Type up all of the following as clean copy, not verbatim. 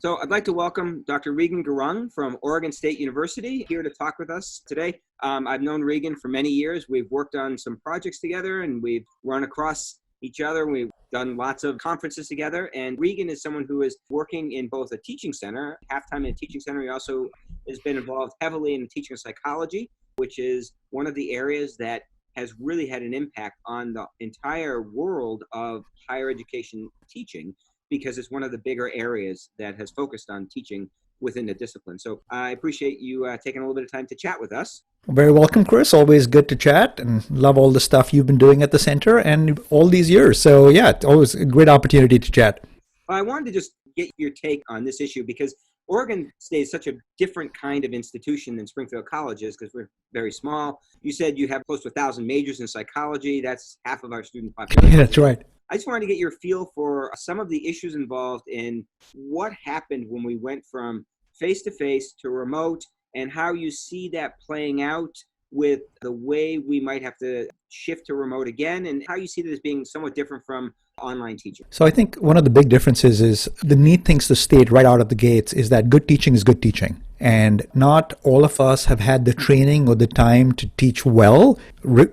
So I'd like to welcome Dr. Regan Gurung from Oregon State University here to talk with us today. I've known Regan for many years. We've worked on some projects together and we've run across each other. We've done lots of conferences together. And Regan is someone who is working in both a teaching center, half-time in a teaching center. He also has been involved heavily in teaching psychology, which is one of the areas that has really had an impact on the entire world of higher education teaching, because it's one of the bigger areas that has focused on teaching within the discipline. So I appreciate you taking a little bit of time to chat with us. Very welcome, Chris. Always good to chat and love all the stuff you've been doing at the center and all these years. So yeah, it's always a great opportunity to chat. I wanted to just get your take on this issue because Oregon State is such a different kind of institution than Springfield College is because we're very small. You said you have close to 1,000 majors in psychology. That's half of our student population. Yeah, that's right. I just wanted to get your feel for some of the issues involved in what happened when we went from face-to-face to remote and how you see that playing out with the way we might have to shift to remote again and how you see that as being somewhat different from online teaching. So I think one of the big differences is the neat things to state right out of the gates is that good teaching is good teaching. And not all of us have had the training or the time to teach well,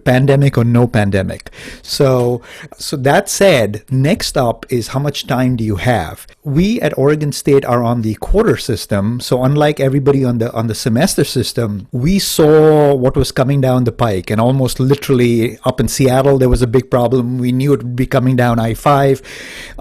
pandemic or no pandemic. So that said, next up is how much time do you have? We at Oregon State are on the quarter system. So unlike everybody on the semester system, we saw what was coming down the pike, and almost literally up in Seattle, there was a big problem. We knew it would be coming down I-5.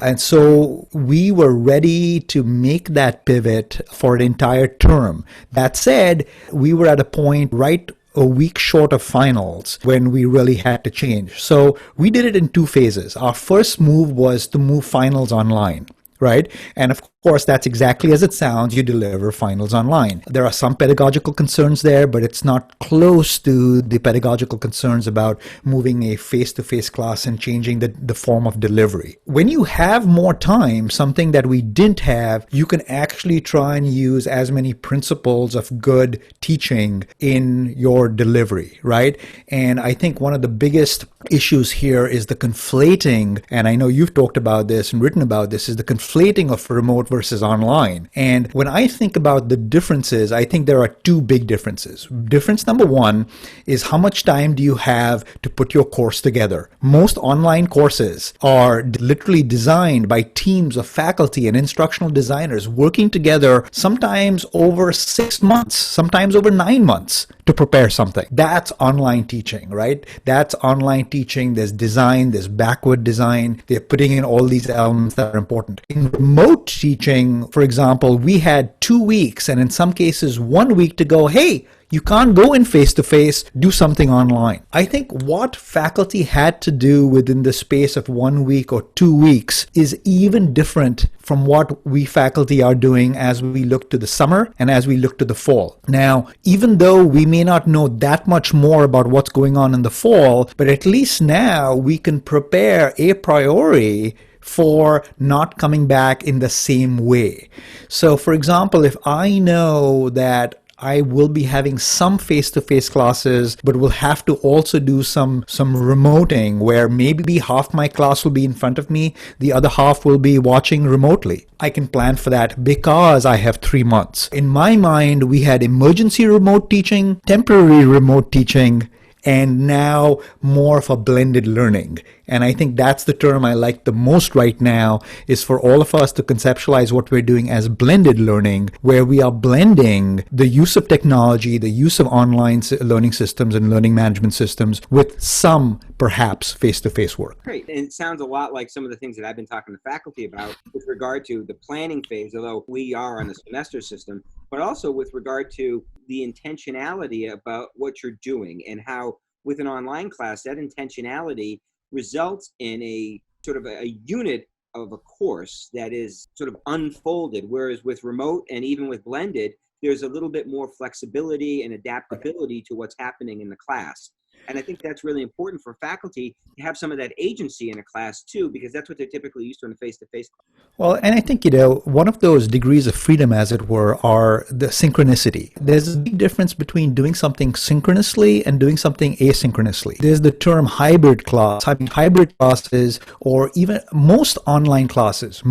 And so we were ready to make that pivot for an entire term. That said, we were at a point right a week short of finals when we really had to change. So we did it in two phases. Our first move was to move finals online, right? And of course, that's exactly as it sounds. You deliver finals online. There are some pedagogical concerns there, but it's not close to the pedagogical concerns about moving a face-to-face class and changing the form of delivery. When you have more time, something that we didn't have, you can actually try and use as many principles of good teaching in your delivery, right? And I think one of the biggest issues here is the conflating, and I know you've talked about this and written about this, is the conflating of remote versus online. And when I think about the differences, I think there are two big differences. Difference number one is how much time do you have to put your course together? Most online courses are literally designed by teams of faculty and instructional designers working together, sometimes over 6 months, sometimes over 9 months to prepare something. That's online teaching, right? That's online teaching. There's design, there's backward design. They're putting in all these elements that are important. In remote teaching, for example, we had 2 weeks and in some cases 1 week to go, hey, you can't go in face-to-face, do something online. I think what faculty had to do within the space of 1 week or 2 weeks is even different from what we faculty are doing as we look to the summer and as we look to the fall. Now, even though we may not know that much more about what's going on in the fall, but at least now we can prepare a priori for not coming back in the same way. So, for example, if I know that I will be having some face-to-face classes, but will have to also do some remoting where maybe half my class will be in front of me, the other half will be watching remotely. I can plan for that because I have 3 months. In my mind, we had emergency remote teaching, temporary remote teaching, and now more of a blended learning. And I think that's the term I like the most right now, is for all of us to conceptualize what we're doing as blended learning, where we are blending the use of technology, the use of online learning systems and learning management systems with some perhaps face-to-face work. Great. And it sounds a lot like some of the things that I've been talking to faculty about with regard to the planning phase, although we are on a semester system, but also with regard to the intentionality about what you're doing and how with an online class, that intentionality results in a sort of a unit of a course that is sort of unfolded, whereas with remote and even with blended, there's a little bit more flexibility and adaptability to what's happening in the class. And I think that's really important for faculty to have some of that agency in a class too, because that's what they're typically used to in a face-to-face class. Well, and I think, one of those degrees of freedom, as it were, are the synchronicity. There's a big difference between doing something synchronously and doing something asynchronously. There's the term hybrid class. I mean, hybrid classes, or even most online classes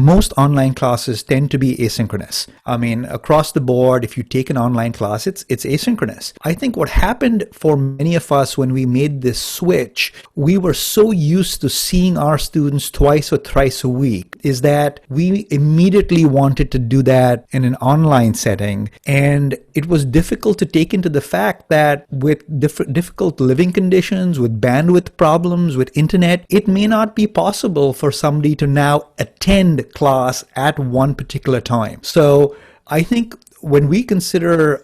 tend to be asynchronous. I mean, across the board, if you take an online class, it's asynchronous. I think what happened for many of us when we made this switch, we were so used to seeing our students twice or thrice a week, is that we immediately wanted to do that in an online setting. And it was difficult to take into the fact that with difficult living conditions, with bandwidth problems, with internet, it may not be possible for somebody to now attend class at one particular time. So I think when we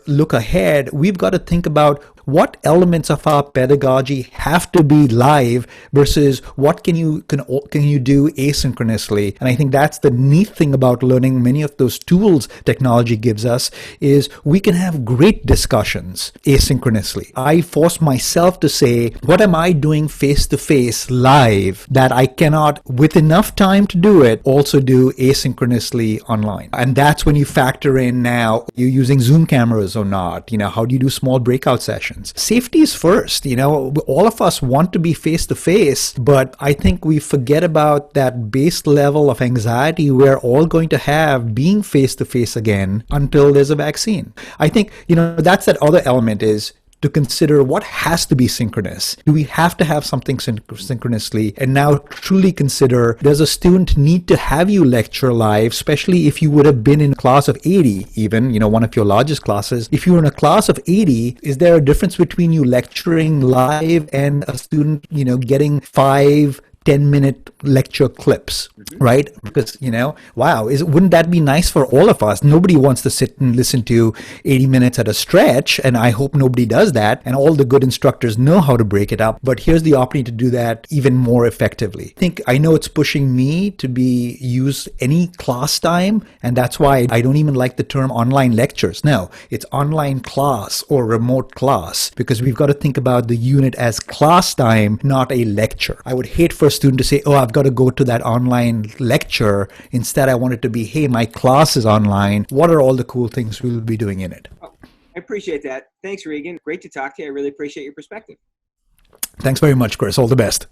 look ahead, we've got to think about what elements of our pedagogy have to be live versus what can you do asynchronously. And I think that's the neat thing about learning many of those tools technology gives us, is we can have great discussions asynchronously. I force myself to say, what am I doing face to face live that I cannot, with enough time to do it, also do asynchronously online? And that's when you factor in now, you're using Zoom cameras or not, how do you do small breakout sessions? Safety is first. All of us want to be face to face, but I think we forget about that base level of anxiety we're all going to have being face to face again until there's a vaccine. I think, that's that other element, is to consider what has to be synchronous. Do we have to have something synchronously? And now truly consider, does a student need to have you lecture live, especially if you would have been in a class of 80, even, one of your largest classes. If you're in a class of 80, is there a difference between you lecturing live and a student, getting 5-10-minute lecture clips, right? Because, wouldn't that be nice for all of us? Nobody wants to sit and listen to 80 minutes at a stretch, and I hope nobody does that. And all the good instructors know how to break it up, but here's the opportunity to do that even more effectively. I know it's pushing me to use any class time, and that's why I don't even like the term online lectures. No, it's online class or remote class, because we've got to think about the unit as class time, not a lecture. I would hate for a student to say, oh, I've got to go to that online lecture. Instead, I want it to be, hey, my class is online. What are all the cool things we'll be doing in it? Oh, I appreciate that. Thanks, Regan. Great to talk to you. I really appreciate your perspective. Thanks very much, Chris. All the best.